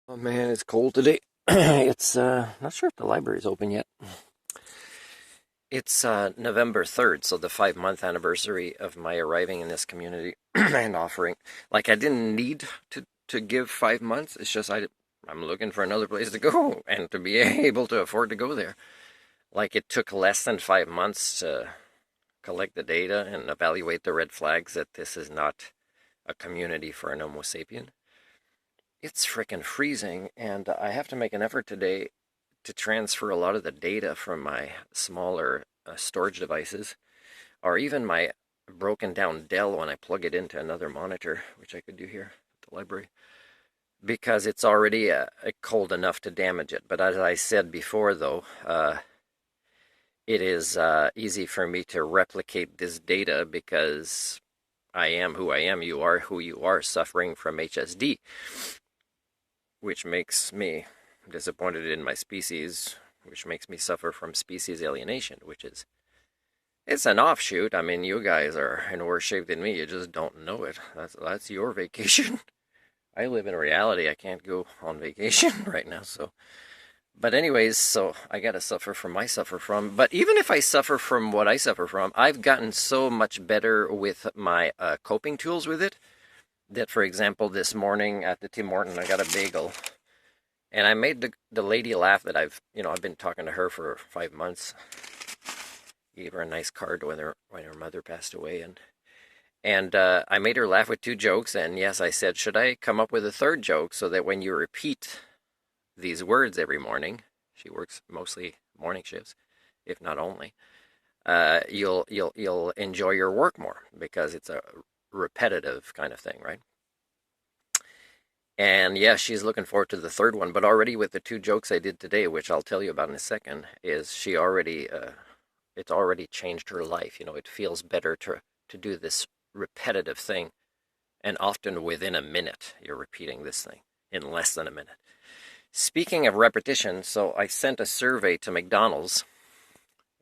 Oh man, it's cold today. It's not sure if the library's open yet. It's November 3rd, so the 5 month anniversary of my arriving in this community and offering. Like I didn't need to give 5 months. It's just I'm looking for another place to go and to be able to afford to go there. Like it took less than 5 months to collect the data and evaluate the red flags that this is not a community for an Homo sapien. It's frickin' freezing, and I have to make an effort today to transfer a lot of the data from my smaller storage devices, or even my broken down Dell when I plug it into another monitor, which I could do here at the library, because it's already cold enough to damage it. But as I said before, though, it is easy for me to replicate this data because I am who I am, you are who you are, suffering from HSD, which makes me disappointed in my species, which makes me suffer from species alienation, which is, it's an offshoot. I mean, you guys are in worse shape than me. You just don't know it. That's your vacation. I live in reality. I can't go on vacation right now. But anyways, so I gotta suffer from I suffer from. But even if I suffer from what I suffer from, I've gotten so much better with my coping tools with it that, for example, this morning at the Tim Horton, I got a bagel. And I made the lady laugh that I've been talking to her for 5 months. Gave her a nice card when her mother passed away, and I made her laugh with two jokes. And yes, I said, should I come up with a third joke so that when you repeat these words every morning, she works mostly morning shifts, if not only, you'll enjoy your work more because it's a repetitive kind of thing, right? And yeah, she's looking forward to the third one. But already with the two jokes I did today, which I'll tell you about in a second, is she already it's already changed her life. It feels better to do this repetitive thing, and often within a minute you're repeating this thing in less than a minute. Speaking of repetition, so I sent a survey to McDonald's,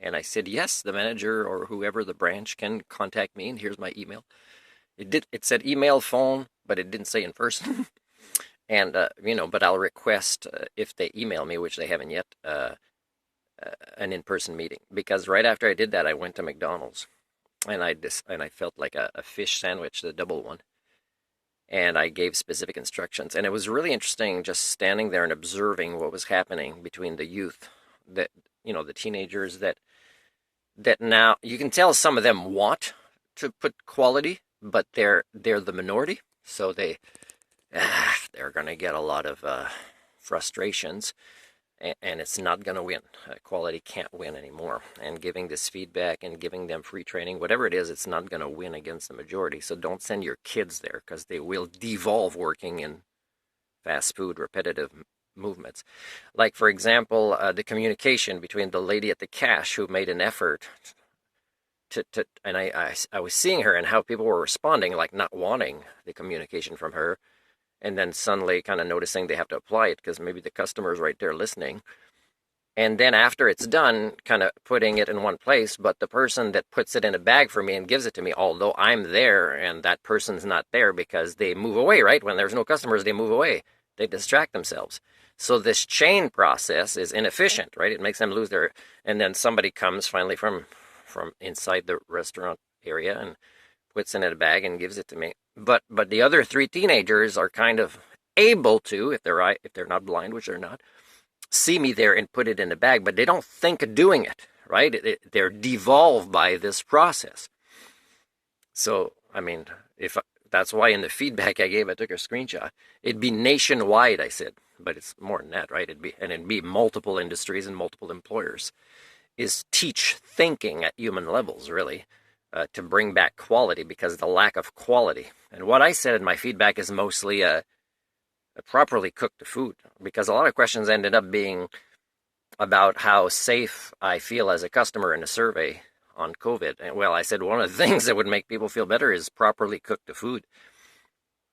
and I said yes, the manager or whoever the branch can contact me, and here's my email. It said email, phone, but it didn't say in person. And, but I'll request, if they email me, which they haven't yet, an in-person meeting. Because right after I did that, I went to McDonald's. And I felt like a fish sandwich, the double one. And I gave specific instructions. And it was really interesting just standing there and observing what was happening between the youth, that, the teenagers that now, you can tell some of them want to put quality, but they're the minority. So they're going to get a lot of frustrations, and it's not going to win. Quality can't win anymore. And giving this feedback and giving them free training, whatever it is, it's not going to win against the majority. So don't send your kids there, because they will devolve working in fast food, repetitive movements. Like, for example, the communication between the lady at the cash who made an effort and I was seeing her and how people were responding, like not wanting the communication from her, and then suddenly kind of noticing they have to apply it because maybe the customer's right there listening. And then after it's done, kind of putting it in one place, but the person that puts it in a bag for me and gives it to me, although I'm there and that person's not there, because they move away, right? When there's no customers, they move away. They distract themselves. So this chain process is inefficient, right? It makes them lose their, and then somebody comes finally from inside the restaurant area and puts it in a bag and gives it to me. But the other three teenagers are kind of able to, if they're not blind, which they're not, see me there and put it in a bag, but they don't think of doing it, right? They're devolved by this process. So, I mean, if that's why in the feedback I gave, I took a screenshot. It'd be nationwide, I said, but it's more than that, right? It'd be multiple industries and multiple employers. Is teach thinking at human levels, really. To bring back quality, because the lack of quality. And what I said in my feedback is mostly properly cooked food, because a lot of questions ended up being about how safe I feel as a customer in a survey on COVID. And well, I said one of the things that would make people feel better is properly cooked food.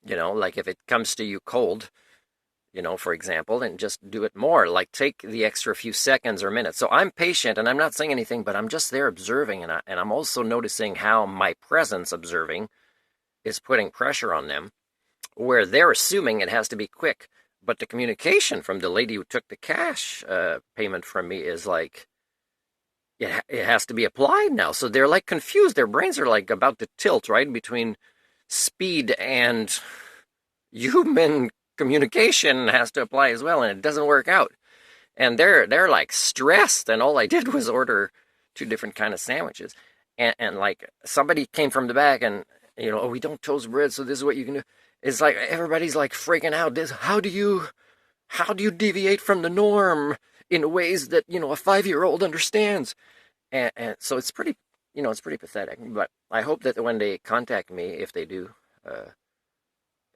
Like if it comes to you cold, for example, and just do it more. Like take the extra few seconds or minutes. So I'm patient and I'm not saying anything, but I'm just there observing, and I'm also noticing how my presence observing is putting pressure on them, where they're assuming it has to be quick. But the communication from the lady who took the cash payment from me is like, it has to be applied now. So they're like confused. Their brains are like about to tilt, right? Between speed and human communication has to apply as well, and it doesn't work out. And they're like stressed, and all I did was order two different kind of sandwiches. And like somebody came from the back and, oh, we don't toast bread, so this is what you can do. It's like everybody's like freaking out. This, how do you deviate from the norm in ways that, a 5-year-old understands? And so it's pretty pathetic. But I hope that when they contact me, if they do,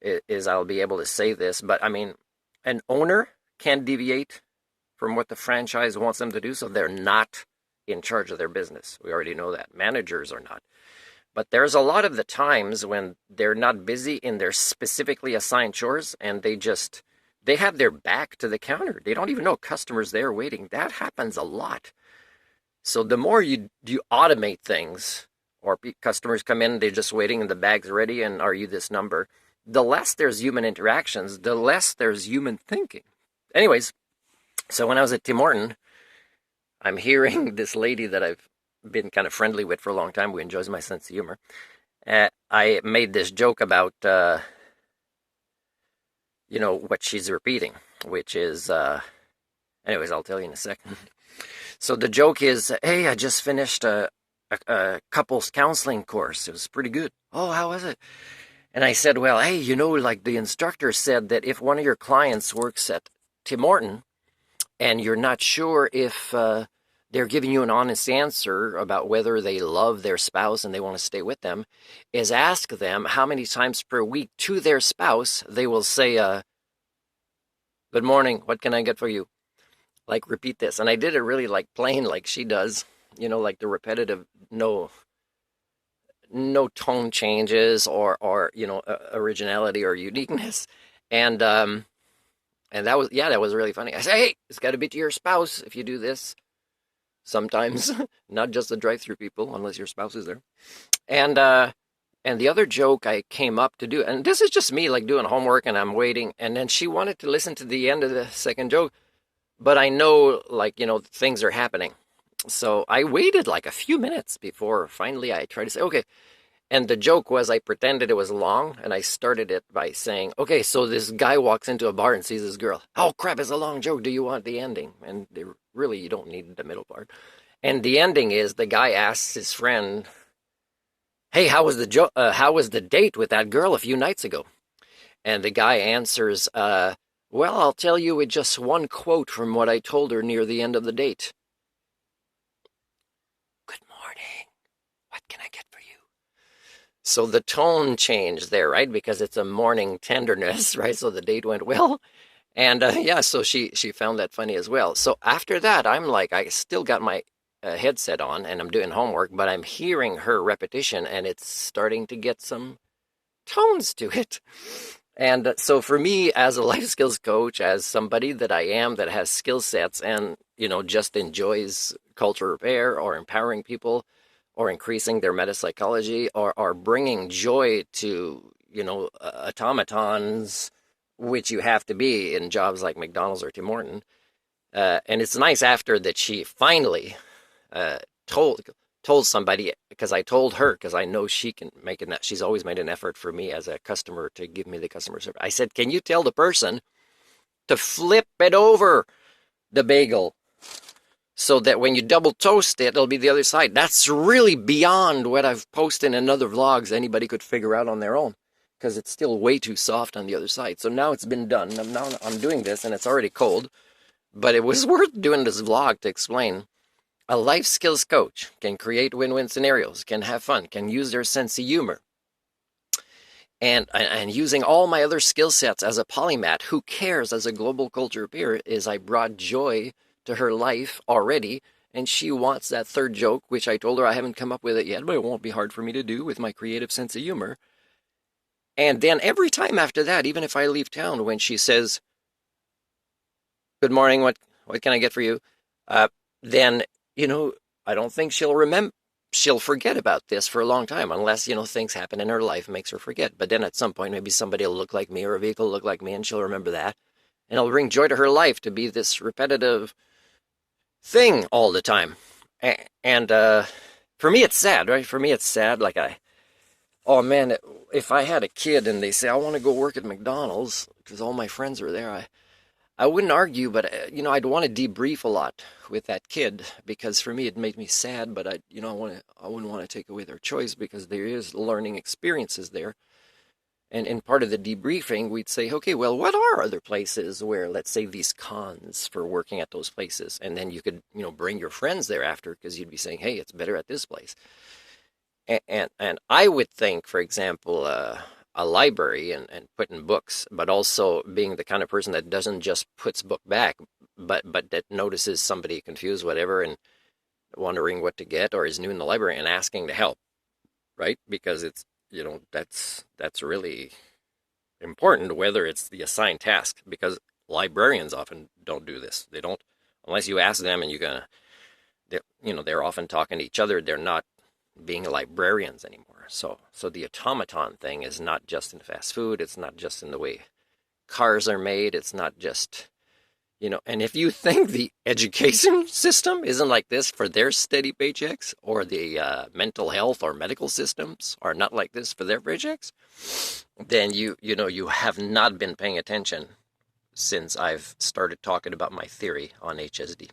is I'll be able to say this. But I mean, an owner can't deviate from what the franchise wants them to do, so they're not in charge of their business. We already know that. Managers are not. But there's a lot of the times when they're not busy in their specifically assigned chores, and they have their back to the counter. They don't even know customers there waiting. That happens a lot. So the more you automate things, or customers come in, they're just waiting and the bag's ready, and are you this number? The less there's human interactions, the less there's human thinking. Anyways, so when I was at Tim Horton, I'm hearing this lady that I've been kind of friendly with for a long time, who enjoys my sense of humor. I made this joke about, what she's repeating, which is, anyways, I'll tell you in a second. So the joke is, hey, I just finished a couples counseling course. It was pretty good. Oh, how was it? And I said, well, hey, like the instructor said that if one of your clients works at Tim Horton and you're not sure if they're giving you an honest answer about whether they love their spouse and they want to stay with them, is ask them how many times per week to their spouse they will say, good morning, what can I get for you? Like, repeat this. And I did it really like plain, like she does, like the repetitive, no tone changes or originality or uniqueness. And that was really funny. I say, hey, it's got to be to your spouse if you do this. Sometimes, not just the drive-through people, unless your spouse is there. And the other joke I came up to do, and this is just me like doing homework and I'm waiting, and then she wanted to listen to the end of the second joke, but I know things are happening. So I waited like a few minutes before finally I tried to say, okay. And the joke was I pretended it was long, and I started it by saying, okay, so this guy walks into a bar and sees this girl. Oh, crap, it's a long joke. Do you want the ending? And really, you don't need the middle part. And the ending is the guy asks his friend, hey, how was the date with that girl a few nights ago? And the guy answers, well, I'll tell you with just one quote from what I told her near the end of the date. Good morning. What can I get for you? So the tone changed there, right? Because it's a morning tenderness, right? So the date went well. And so she found that funny as well. So after that, I'm like, I still got my headset on and I'm doing homework, but I'm hearing her repetition and it's starting to get some tones to it. And so for me, as a life skills coach, as somebody that I am that has skill sets and, just enjoys culture repair or empowering people or increasing their metapsychology or bringing joy to, automatons, which you have to be in jobs like McDonald's or Tim Horton. And it's nice after that she finally told somebody, because I told her, because I know she can make it. She's always made an effort for me as a customer to give me the customer service. I said, can you tell the person to flip it over the bagel so that when you double toast it, it'll be the other side? That's really beyond what I've posted in other vlogs anybody could figure out on their own, because it's still way too soft on the other side. So now it's been done. Now I'm doing this and it's already cold, but it was worth doing this vlog to explain. A life skills coach can create win-win scenarios, can have fun, can use their sense of humor. And using all my other skill sets as a polymath, who cares as a global culture peer, is I brought joy to her life already. And she wants that third joke, which I told her I haven't come up with it yet, but it won't be hard for me to do with my creative sense of humor. And then every time after that, even if I leave town, when she says, good morning, what can I get for you? Then, I don't think she'll forget about this for a long time, unless, things happen in her life and makes her forget. But then at some point, maybe somebody will look like me or a vehicle will look like me and she'll remember that. and it'll bring joy to her life to be this repetitive thing all the time. And for me, it's sad, right? For me, it's sad. Like oh man, if I had a kid and they say I want to go work at McDonald's because all my friends are there, I wouldn't argue, but I'd want to debrief a lot with that kid because for me it made me sad. But I wouldn't want to take away their choice because there is learning experiences there. And in part of the debriefing, we'd say, okay, well, what are other places where, let's say, these cons for working at those places? And then you could, bring your friends there after because you'd be saying, hey, it's better at this place. And I would think, for example, a library and putting books, but also being the kind of person that doesn't just puts book back, but that notices somebody confused, whatever, and wondering what to get or is new in the library and asking to help, right? Because it's that's really important, whether it's the assigned task, because librarians often don't do this. They don't, unless you ask them and they're often talking to each other. They're not being librarians anymore. So the automaton thing is not just in fast food. It's not just in the way cars are made. It's not just, and if you think the education system isn't like this for their steady paychecks, or the mental health or medical systems are not like this for their paychecks, then you have not been paying attention since I've started talking about my theory on HSD.